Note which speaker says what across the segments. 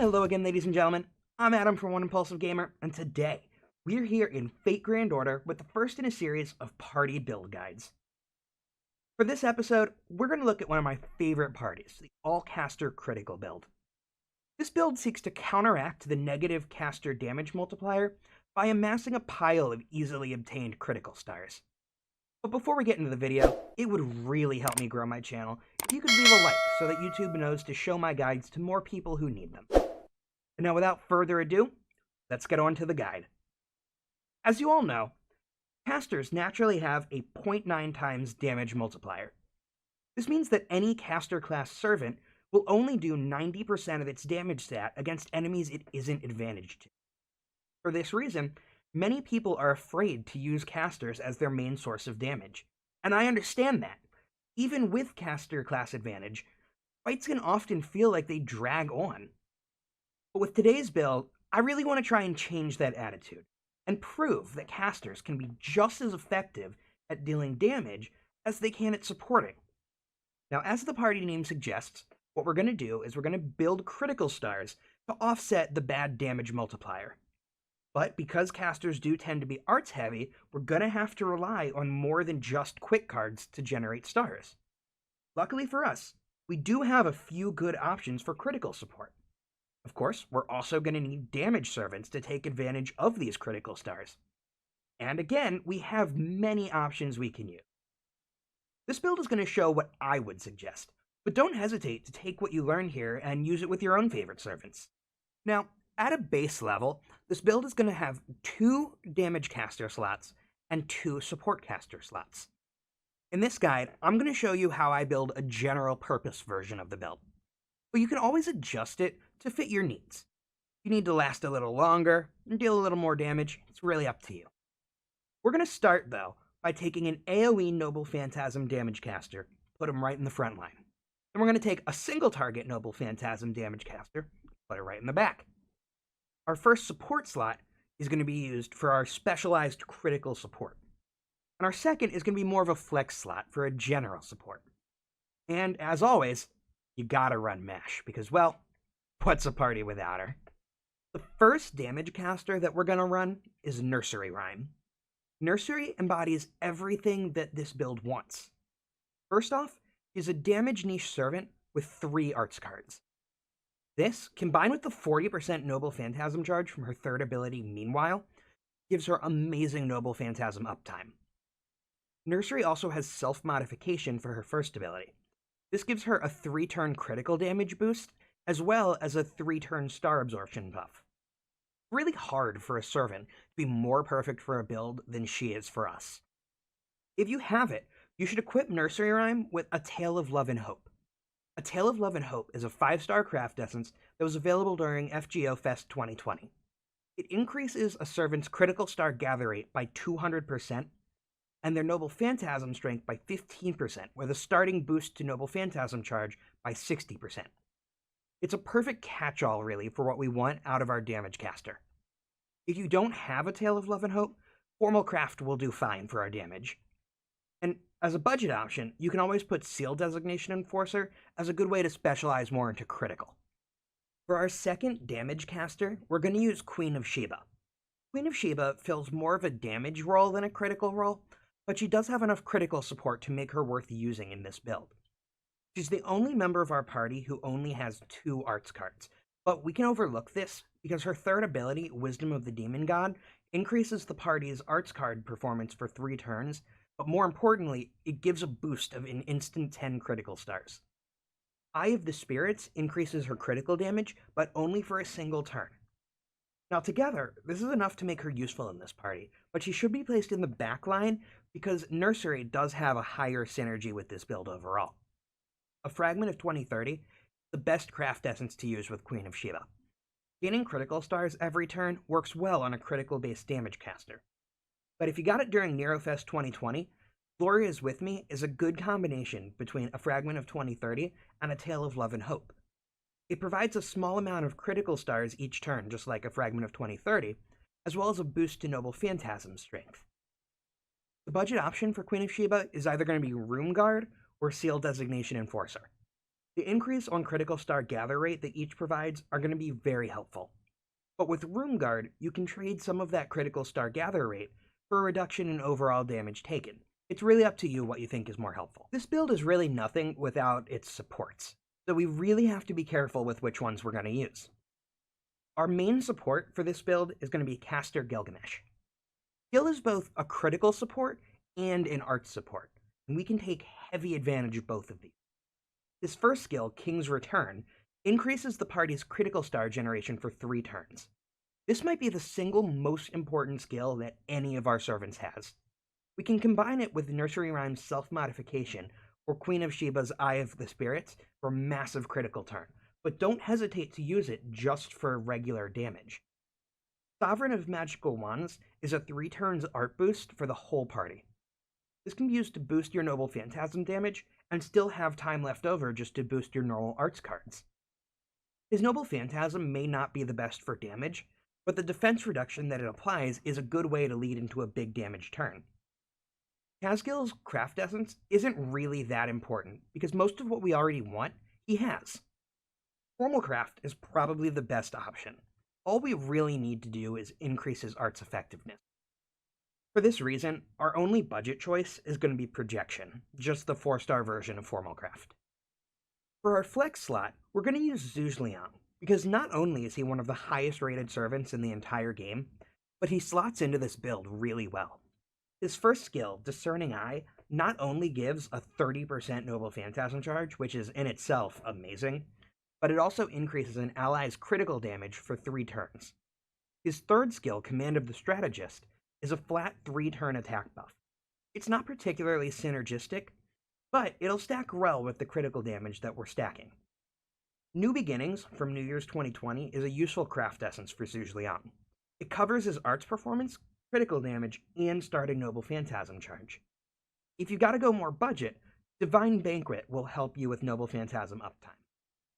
Speaker 1: Hello again, ladies and gentlemen. I'm Adam from One Impulsive Gamer, and today we're here in Fate Grand Order with the first in a series of party build guides. For this episode, we're going to look at one of my favorite parties, the All-Caster Critical build. This build seeks to counteract the negative caster damage multiplier by amassing a pile of easily obtained critical stars. But before we get into the video, it would really help me grow my channel if you could leave a like so that YouTube knows to show my guides to more people who need them. And now without further ado, let's get on to the guide. As you all know, casters naturally have a 0.9 times damage multiplier. This means that any caster class servant will only do 90% of its damage stat against enemies it isn't advantaged to. For this reason, many people are afraid to use casters as their main source of damage, and I understand that. Even with caster class advantage, fights can often feel like they drag on. But with today's build, I really want to try and change that attitude, and prove that casters can be just as effective at dealing damage as they can at supporting. Now, as the party name suggests, what we're going to do is we're going to build critical stars to offset the bad damage multiplier. But because casters do tend to be arts heavy, we're going to have to rely on more than just quick cards to generate stars. Luckily for us, we do have a few good options for critical support. Of course, we're also going to need damage servants to take advantage of these critical stars. And again, we have many options we can use. This build is going to show what I would suggest, but don't hesitate to take what you learn here and use it with your own favorite servants. Now, at a base level, this build is going to have 2 damage caster slots and 2 support caster slots. In this guide, I'm going to show you how I build a general purpose version of the build, but you can always adjust it to fit your needs. If you need to last a little longer and deal a little more damage, it's really up to you. We're going to start, though, by taking an AoE Noble Phantasm damage caster, put him right in the front line. Then we're going to take a single target Noble Phantasm damage caster, put it right in the back. Our first support slot is going to be used for our specialized critical support. And our second is going to be more of a flex slot for a general support. And as always, you gotta run Mash, because, well, what's a party without her? The first damage caster that we're going to run is Nursery Rhyme. Nursery embodies everything that this build wants. First off, she's a damage niche servant with 3 arts cards. This, combined with the 40% Noble Phantasm charge from her third ability, Meanwhile, gives her amazing Noble Phantasm uptime. Nursery also has self-modification for her first ability. This gives her a 3-turn critical damage boost, as well as a 3-turn star absorption buff. Really hard for a servant to be more perfect for a build than she is for us. If you have it, you should equip Nursery Rhyme with A Tale of Love and Hope. A Tale of Love and Hope is a 5-star craft essence that was available during FGO Fest 2020. It increases a servant's critical star gather rate by 200%, and their Noble Phantasm strength by 15%, with a starting boost to Noble Phantasm charge by 60%. It's a perfect catch-all, really, for what we want out of our damage caster. If you don't have A Tale of Love and Hope, Formal Craft will do fine for our damage. And as a budget option, you can always put Seal Designation Enforcer as a good way to specialize more into critical. For our second damage caster, we're going to use Queen of Sheba. Queen of Sheba fills more of a damage role than a critical role, but she does have enough critical support to make her worth using in this build. She's the only member of our party who only has 2 arts cards, but we can overlook this because her third ability, Wisdom of the Demon God, increases the party's arts card performance for 3 turns, but more importantly, it gives a boost of an instant 10 critical stars. Eye of the Spirits increases her critical damage, but only for a single turn. Now together, this is enough to make her useful in this party, but she should be placed in the back line because Nursery does have a higher synergy with this build overall. A Fragment of 2030, the best craft essence to use with Queen of Sheba. Gaining critical stars every turn works well on a critical-based damage caster. But if you got it during NeroFest 2020, Gloria is With Me is a good combination between A Fragment of 2030 and A Tale of Love and Hope. It provides a small amount of critical stars each turn, just like A Fragment of 2030, as well as a boost to Noble Phantasm strength. The budget option for Queen of Sheba is either going to be Room Guard or Seal Designation Enforcer. The increase on critical star gather rate that each provides are going to be very helpful. But with Room Guard, you can trade some of that critical star gather rate for a reduction in overall damage taken. It's really up to you what you think is more helpful. This build is really nothing without its supports, so we really have to be careful with which ones we're going to use. Our main support for this build is going to be Caster Gilgamesh. Gil is both a critical support and an art support, and we can take heavy advantage of both of these. His first skill, King's Return, increases the party's critical star generation for 3 turns. This might be the single most important skill that any of our servants has. We can combine it with Nursery Rhyme's Self-Modification or Queen of Sheba's Eye of the Spirits for a massive critical turn, but don't hesitate to use it just for regular damage. Sovereign of Magical Wands is a 3 turns art boost for the whole party. This can be used to boost your Noble Phantasm damage and still have time left over just to boost your normal arts cards. His Noble Phantasm may not be the best for damage, but the defense reduction that it applies is a good way to lead into a big damage turn. Casgil's Craft Essence isn't really that important, because most of what we already want, he has. Formal Craft is probably the best option. All we really need to do is increase his art's effectiveness. For this reason, our only budget choice is going to be Projection, just the 4-star version of Formal Craft. For our flex slot, we're going to use Zhuge Liang, because not only is he one of the highest rated servants in the entire game, but he slots into this build really well. His first skill, Discerning Eye, not only gives a 30% Noble Phantasm charge, which is in itself amazing, but it also increases an ally's critical damage for 3 turns. His third skill, Command of the Strategist, is a flat 3-turn attack buff. It's not particularly synergistic, but it'll stack well with the critical damage that we're stacking. New Beginnings from New Year's 2020 is a useful craft essence for Zhuge Liang. It covers his arts performance, critical damage, and starting Noble Phantasm charge. If you gotta go more budget, Divine Banquet will help you with Noble Phantasm uptime.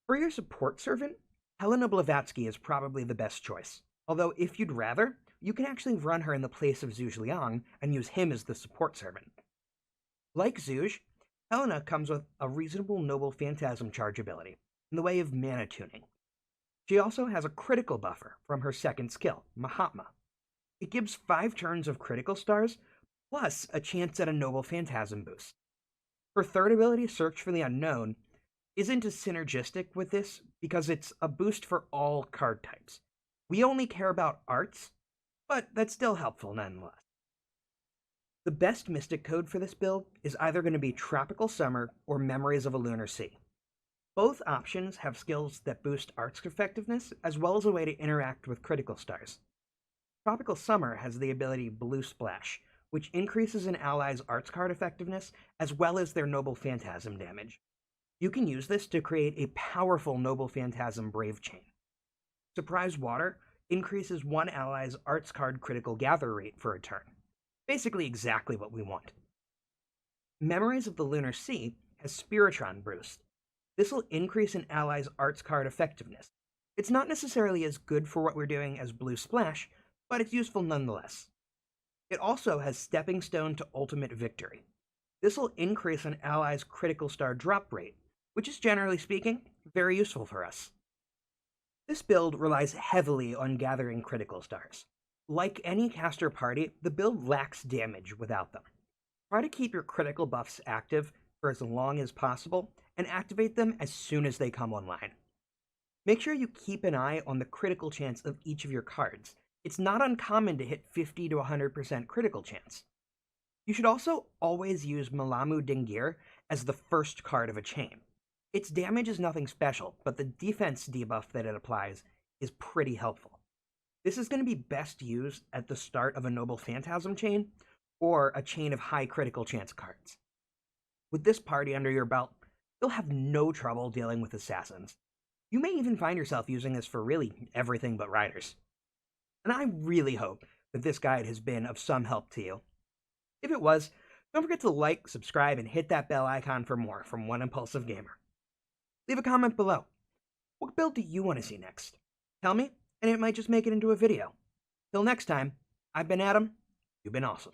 Speaker 1: For your support servant, Helena Blavatsky is probably the best choice, although if you'd rather, you can actually run her in the place of Zhuge Liang and use him as the support servant. Like Zhuge, Helena comes with a reasonable Noble Phantasm charge ability in the way of mana tuning. She also has a critical buffer from her second skill, Mahatma. It gives 5 turns of critical stars, plus a chance at a Noble Phantasm boost. Her third ability, Search for the Unknown, isn't as synergistic with this because it's a boost for all card types. We only care about arts, but that's still helpful nonetheless. The best Mystic code for this build is either going to be Tropical Summer or Memories of a Lunar Sea. Both options have skills that boost arts effectiveness, as well as a way to interact with critical stars. Tropical Summer has the ability Blue Splash, which increases an ally's arts card effectiveness, as well as their Noble Phantasm damage. You can use this to create a powerful Noble Phantasm Brave Chain. Surprise Water increases one ally's arts card critical gather rate for a turn. Basically exactly what we want. Memories of the Lunar Sea has Spiritron Boost. This will increase an ally's arts card effectiveness. It's not necessarily as good for what we're doing as Blue Splash, but it's useful nonetheless. It also has Stepping Stone to Ultimate Victory. This will increase an ally's critical star drop rate, which is generally speaking very useful for us. This build relies heavily on gathering critical stars. Like any caster party, the build lacks damage without them. Try to keep your critical buffs active for as long as possible and activate them as soon as they come online. Make sure you keep an eye on the critical chance of each of your cards. It's not uncommon to hit 50 to 100% critical chance. You should also always use Malamu Dingir as the first card of a chain. Its damage is nothing special, but the defense debuff that it applies is pretty helpful. This is going to be best used at the start of a Noble Phantasm chain or a chain of high critical chance cards. With this party under your belt, you'll have no trouble dealing with assassins. You may even find yourself using this for really everything but riders. And I really hope that this guide has been of some help to you. If it was, don't forget to like, subscribe, and hit that bell icon for more from One Impulsive Gamer. Leave a comment below. What build do you want to see next? Tell me, and it might just make it into a video. Till next time, I've been Adam, you've been awesome.